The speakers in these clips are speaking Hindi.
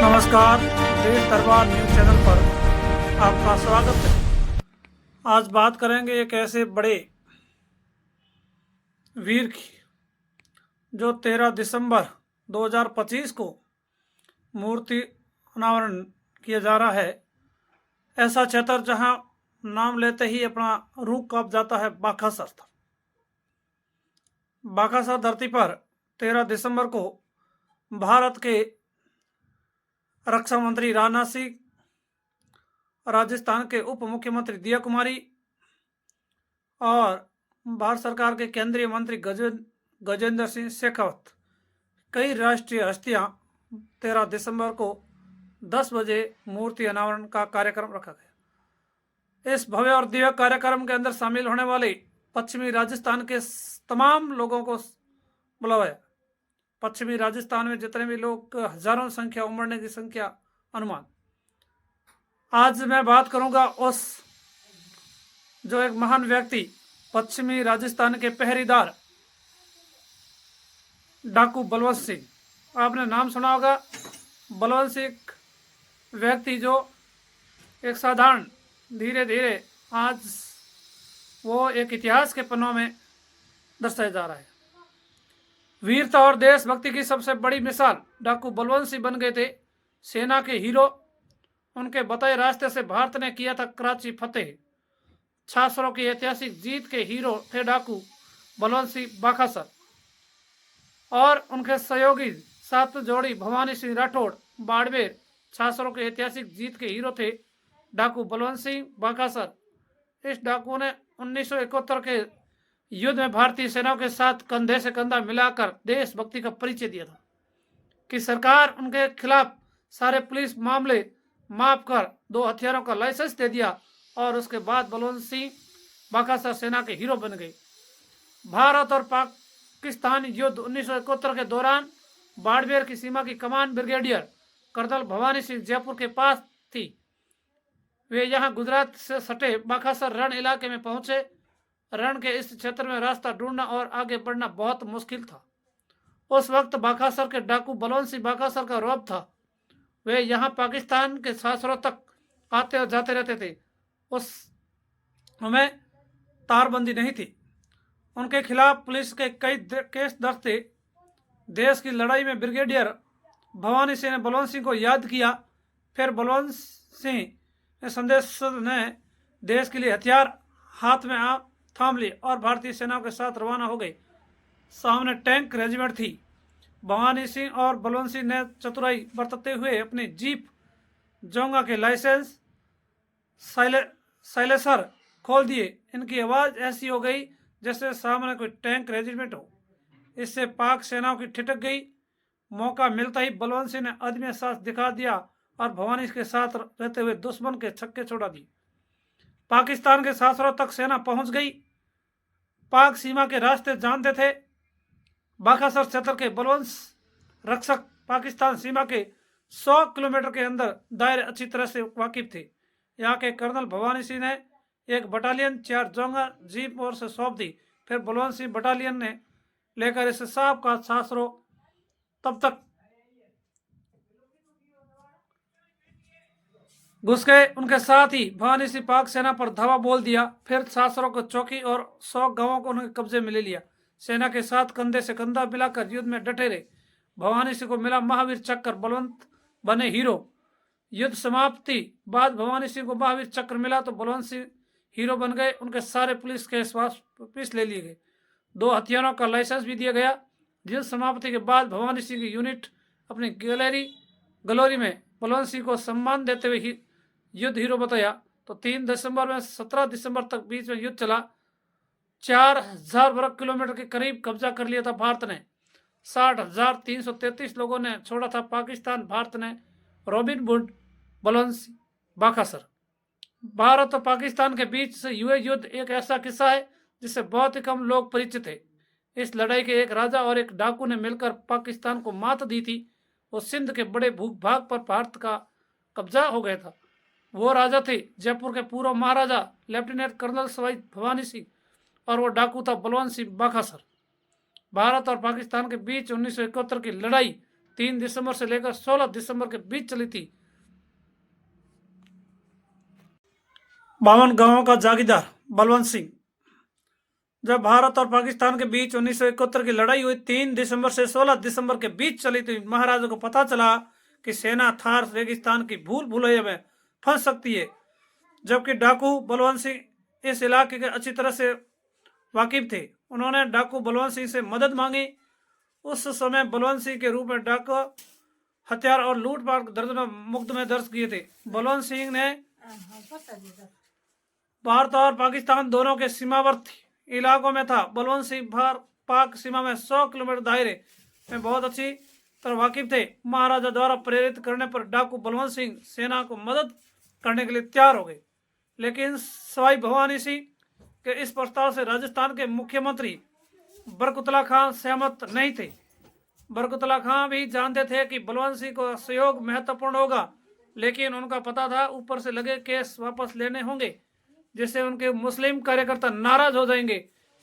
नमस्कार, देश दरबार न्यूज़ चैनल पर आपका स्वागत है। आज बात करेंगे एक ऐसे बड़े वीर की जो 13 दिसंबर 2025 को मूर्ति अनावरण किया जा रहा है। ऐसा क्षेत्र जहां नाम लेते ही अपना रूह कांप जाता है, बाकासर। बाकासर धरती पर 13 दिसंबर को भारत के रक्षा मंत्री राजनाथ सिंह, राजस्थान के उप मुख्यमंत्री दिया कुमारी और भारत सरकार के केंद्रीय मंत्री गजेंद्र सिंह शेखावत, कई राष्ट्रीय हस्तियां 13 दिसंबर को 10 बजे मूर्ति अनावरण का कार्यक्रम रखा गया। इस भव्य और दिव्य कार्यक्रम के अंदर शामिल होने वाले पश्चिमी राजस्थान के तमाम लोगों को बुलाया। पश्चिमी राजस्थान में जितने भी लोग, हजारों संख्या, उमड़ने की संख्या अनुमान। आज मैं बात करूंगा उस जो एक महान व्यक्ति, पश्चिमी राजस्थान के पहरेदार डाकू बलवंत सिंह। आपने नाम सुना होगा। बलवंत सिंह व्यक्ति जो एक साधारण, धीरे धीरे आज वो एक इतिहास के पन्नों में दर्शाया जा रहा है। वीरता और देशभक्ति की सबसे बड़ी मिसाल डाकू बलवंत सिंह बन गए थे, सेना के हीरो। उनके बताए रास्ते से भारत ने किया था कराची फतेह। छाछरों की ऐतिहासिक जीत के हीरो थे डाकू बलवंत सिंह बाकासर और उनके सहयोगी सात जोड़ी भवानी सिंह राठौड़ बाड़मेर। छाछरों की ऐतिहासिक जीत के हीरो थे डाकू बलवंत सिंह बाकासर। इस डाकू ने 1971 के युद्ध में भारतीय सेना के साथ कंधे से कंधा मिलाकर देशभक्ति का परिचय दिया था कि सरकार उनके खिलाफ सारे पुलिस मामले माफ कर 2 हथियारों का लाइसेंस दे दिया और उसके बाद बलवंत सिंह बाकासर सेना के हीरो बन गए। भारत और पाकिस्तान युद्ध 1971 के दौरान बाड़मेर की सीमा की कमान ब्रिगेडियर कर्नल भवानी सिंह जयपुर के पास थी। वे यहाँ गुजरात से सटे बाकासर रण इलाके में पहुंचे। रण के इस क्षेत्र में रास्ता ढूंढना और आगे बढ़ना बहुत मुश्किल था। उस वक्त बाकासर के डाकू बलवंत सिंह बाकासर का रौब था। वे यहाँ पाकिस्तान के छाछरों तक आते और जाते रहते थे। उस में तारबंदी नहीं थी। उनके खिलाफ पुलिस के कई केस दर्ज थे। देश की लड़ाई में ब्रिगेडियर भवानी सिंह ने बलवंत सिंह को याद किया। फिर बलवंत सिंह संदेश ने देश के लिए हथियार हाथ में थाम लिए और भारतीय सेना के साथ रवाना हो गए। सामने टैंक रेजिमेंट थी। भवानी सिंह और बलवंत सिंह ने चतुराई बरतते हुए अपनी जीप जोंगा के लाइसेंस साइलेंसर खोल दिए। इनकी आवाज ऐसी हो गई जैसे सामने कोई टैंक रेजिमेंट हो। इससे पाक सेनाओं की ठिठक गई। मौका मिलता ही बलवंत सिंह ने आदमी साहस दिखा दिया और भवानी के साथ रहते हुए दुश्मन के छक्के छोड़ा दिए। पाकिस्तान के छाछरों तक सेना पहुंच गई। पाक सीमा के रास्ते जानते थे। बाकासर क्षेत्र के बलवंत रक्षक पाकिस्तान सीमा के 100 किलोमीटर के अंदर दायरे अच्छी तरह से वाकिफ थे। यहाँ के कर्नल भवानी सिंह ने एक बटालियन 4 जोंगा जीप और से सौंप दी। फिर बलवंत सिंह बटालियन ने लेकर इसे साहब का छाछरों तब तक घुस गए। उनके साथ ही भवानी सिंह पाक सेना पर धावा बोल दिया। फिर छाछरों को चौकी और 100 गांवों को उनके कब्जे में ले लिया। सेना के साथ कंधे से कंधा मिलाकर युद्ध में डटे रहे। भवानी सिंह को मिला महावीर चक्र, बलवंत बने हीरो। युद्ध समाप्ति बाद भवानी सिंह को महावीर चक्र मिला तो बलवंत सिंह हीरो बन गए। उनके सारे पुलिस के वापस ले लिए गए। 2 हथियारों का लाइसेंस भी दिया गया। युद्ध समाप्ति के बाद भवानी सिंह की यूनिट अपनी गलोरी में बलवंत सिंह को सम्मान देते हुए युद्ध हीरो बताया। तो 3 दिसंबर में 17 दिसंबर तक बीच में युद्ध चला। 4000 वर्ग किलोमीटर के करीब कब्जा कर लिया था भारत ने। 60,333 लोगों ने छोड़ा था पाकिस्तान। भारत ने रॉबिन हुड बलवंत सिंह बाकासर। भारत और पाकिस्तान के बीच से हुए युद्ध एक ऐसा किस्सा है जिससे बहुत ही कम लोग परिचित थे। इस लड़ाई के एक राजा और एक डाकू ने मिलकर पाकिस्तान को मात दी थी। वो सिंध के बड़े भूभाग पर भारत का कब्जा हो गया था। वो राजा थे जयपुर के पूर्व महाराजा लेफ्टिनेंट कर्नल सवाई भवानी सिंह और वो डाकू था बलवंत सिंह बाकासर। भारत और पाकिस्तान के बीच 1971 की लड़ाई 3 दिसंबर से लेकर 16 दिसंबर के बीच चली थी। 52 गांवों का जागीरदार बलवंत सिंह। जब भारत और पाकिस्तान के बीच 1971 की लड़ाई हुई 3 दिसंबर से 16 दिसंबर के बीच चली थी, महाराजा को पता चला कि सेना थार रेगिस्तान की भूल भुलैया में फंस सकती है। जबकि डाकू बलवंत सिंह इस इलाके के अच्छी तरह से वाकिफ थे। उन्होंने डाकू बलवंत सिंह से मदद मांगी। उस समय बलवंत सिंह के रूप में डाकू हथियार और लूटपाट दर्जनों मुकदमे दर्ज किए थे। बलवंत सिंह ने भारत और पाकिस्तान दोनों के सीमावर्ती इलाकों में था। बलवंत सिंह पाक सीमा में 100 किलोमीटर दायरे में बहुत अच्छी तरह वाकिफ थे। महाराजा द्वारा प्रेरित करने पर डाकू बलवंत सिंह सेना को मदद करने के लिए तैयार हो गए, लेकिन सवाई भवानी सिंह के इस प्रस्ताव से राजस्थान के मुख्यमंत्री बरकतुल्लाह खान सहमत नहीं थे। बरकतुल्लाह खान भी जानते थे कि बलवंत सिंह का सहयोग महत्वपूर्ण होगा, लेकिन उनका पता था ऊपर से लगे केस वापस लेने होंगे, जिससे उनके मुस्लिम कार्यकर्ता नाराज हो जाएंगे,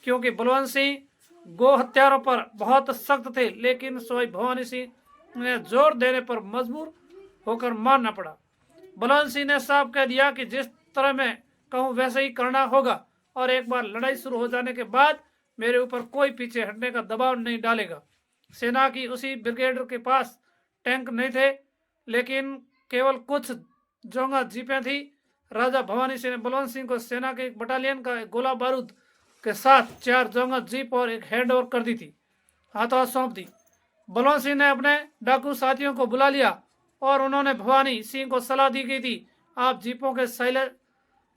क्योंकि बलवंत सिंह गो हत्यारों पर बहुत सख्त थे। लेकिन सवाई भवानी सिंह ने जोर देने पर मजबूर होकर मानना पड़ा। बलवंत सिंह ने साफ कह दिया कि जिस तरह मैं कहूँ वैसे ही करना होगा, और एक बार लड़ाई शुरू हो जाने के बाद मेरे ऊपर कोई पीछे हटने का दबाव नहीं डालेगा। सेना की उसी ब्रिगेड के पास टैंक नहीं थे, लेकिन केवल कुछ जोंगा जीपें थी। राजा भवानी सिंह ने बलवंत सिंह को सेना के एक बटालियन का गोला बारूद के साथ 4 जोंगा जीप और एक हैंड ओवर कर दी थी, हाथों हाथ सौंप दी। बलवंत सिंह ने अपने डाकू साथियों को बुला लिया और उन्होंने भवानी सिंह को सलाह दी गई थी, आप जीपों के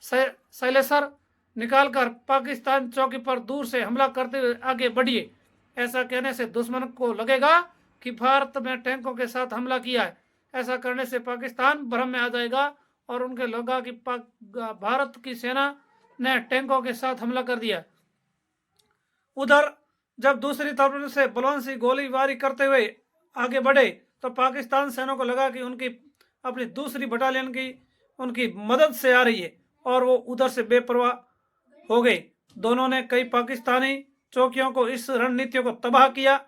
साइलेंसर निकालकर पाकिस्तान चौकी पर दूर से हमला करते हुए आगे बढ़िए। ऐसा कहने से दुश्मन को लगेगा कि भारत में टैंकों के साथ हमला किया है। ऐसा करने से पाकिस्तान भ्रम में आ जाएगा और उनके लगा कि भारत की सेना ने टैंकों के साथ हमला कर दिया। उधर जब दूसरी तरफ से बलवंत सिंह गोलीबारी करते हुए आगे बढ़े तो पाकिस्तान सेना को लगा कि उनकी अपनी दूसरी बटालियन की उनकी मदद से आ रही है और वो उधर से बेपरवाह हो गए। दोनों ने कई पाकिस्तानी चौकियों को इस रणनीतियों को तबाह किया।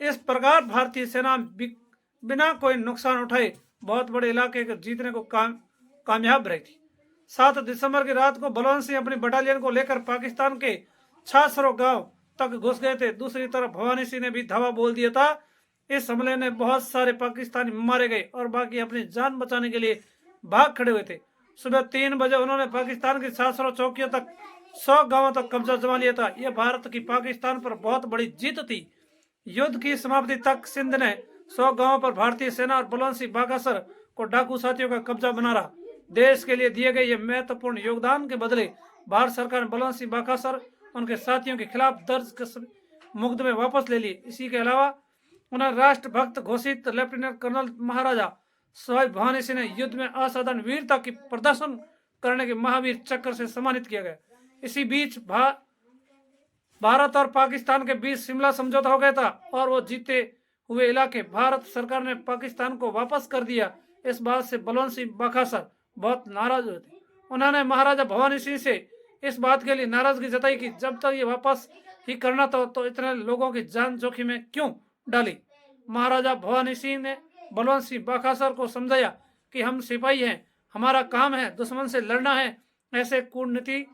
इस प्रकार भारतीय सेना बिना कोई नुकसान उठाए बहुत बड़े इलाके को जीतने को कामयाब रही थी। 7 दिसंबर की रात को बलवंत सिंह अपनी बटालियन को लेकर पाकिस्तान के छाछरो गांव तक घुस गए थे। दूसरी तरफ भवानी सिंह ने भी धावा बोल दिया था। इस हमले में बहुत सारे पाकिस्तानी मारे गए और बाकी अपनी जान बचाने के लिए भाग खड़े हुए थे। सुबह 3 बजे उन्होंने पाकिस्तान की छाछरो चौकियों तक 100 गांवों तक कब्जा जमा लिया था। यह भारत की पाकिस्तान पर बहुत बड़ी जीत थी। युद्ध की समाप्ति तक सिंध ने 100 गांवों पर भारतीय सेना और बलवंत सिंह बाकासर को डाकू साथियों का कब्जा बना रहा। देश के लिए दिए गए ये महत्वपूर्ण योगदान के बदले भारत सरकार ने बलवंत सिंह बाकासर उनके साथियों के खिलाफ दर्ज मुकदमे वापस ले लिए। इसी के अलावा उन्हें राष्ट्रभक्त घोषित लेफ्टिनेंट कर्नल महाराजा सवाई भवानी सिंह ने युद्ध में असाधारण वीरता की प्रदर्शन करने के महावीर चक्र से सम्मानित किया गया। इसी बीच भारत और पाकिस्तान के बीच शिमला समझौता हो गया था और वो जीते हुए इलाके भारत सरकार ने पाकिस्तान को वापस कर दिया। इस बात से बलवंत सिंह बाकासर बहुत नाराज हुए थे। उन्होंने महाराजा भवानी सिंह से इस बात के लिए नाराजगी जताई कि जब तक ये वापस ही करना था तो इतने लोगों की जान जोखिम में क्यों डाली। महाराजा भवानी सिंह ने बलवंत सिंह बाकासर को समझाया कि हम सिपाही हैं, हमारा काम है दुश्मन से लड़ना है, ऐसे कूटनीति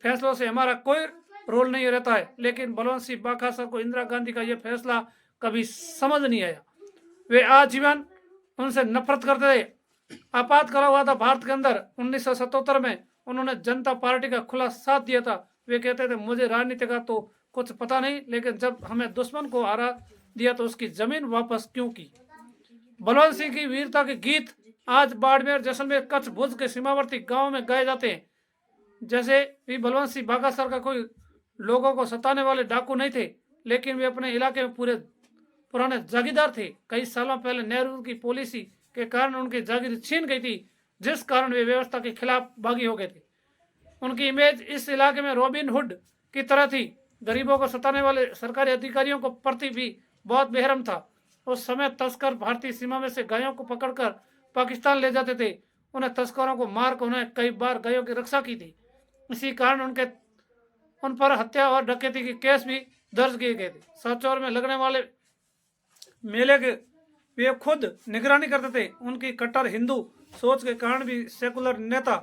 फैसलों से हमारा कोई रोल नहीं रहता है। लेकिन बलवंत सिंह बाकासर को इंदिरा गांधी का यह फैसला कभी समझ नहीं आया। वे आजीवन उनसे नफरत करते थे। आपातकाल हुआ था भारत के अंदर 1977 में उन्होंने जनता पार्टी का खुला साथ दिया था। वे कहते थे मुझे राजनीति का तो कुछ पता नहीं, लेकिन जब हमें दुश्मन को हरा दिया तो उसकी जमीन वापस क्यों की। बलवंत सिंह की वीरता के गीत आज बाड़मेर, जैसलमेर, कच्छ, भुज के सीमावर्ती गांवों में गाए जाते हैं। जैसे भी बलवंत सिंह बाकासर का कोई लोगों को सताने वाले डाकू नहीं थे, लेकिन वे अपने इलाके में पुराने जागीरदार थे। कई सालों पहले नेहरू की पॉलिसी के कारण उनकी जागीर छीन गई थी, जिस कारण वे व्यवस्था के खिलाफ बागी हो गए थे। उनकी इमेज इस इलाके में रॉबिन हुड की तरह थी। गरीबों को सताने वाले सरकारी अधिकारियों को प्रति भी बहुत बेरहम था। उस समय तस्कर भारतीय सीमा में से गायों को पकड़कर पाकिस्तान ले जाते थे। उन्हें तस्करों को मार कर उन्हें कई बार गायों की रक्षा की थी। इसी कारण उन पर हत्या और डकैती के केस भी दर्ज किए गए थे। सांचौर में लगने वाले मेले के वे खुद निगरानी करते थे। उनकी कट्टर हिंदू सोच के कारण भी सेकुलर नेता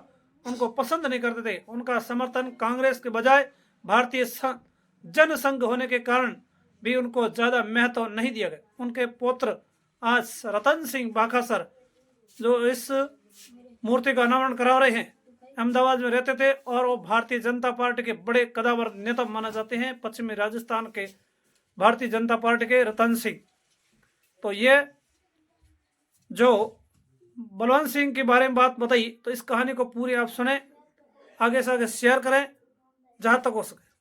उनको पसंद नहीं करते थे। उनका समर्थन कांग्रेस के बजाय भारतीय जनसंघ होने के कारण भी उनको ज्यादा महत्व नहीं दिया गया। उनके पुत्र आज रतन सिंह बाखासर जो इस मूर्ति का अनावरण करा रहे हैं, अहमदाबाद में रहते थे और वो भारतीय जनता पार्टी के बड़े कदावर नेता माना जाते हैं, पश्चिमी राजस्थान के भारतीय जनता पार्टी के रतन सिंह। तो ये जो बलवंत सिंह के बारे में बात बताई, तो इस कहानी को पूरी आप सुने, आगे से आगे शेयर करें जहां तक हो सके।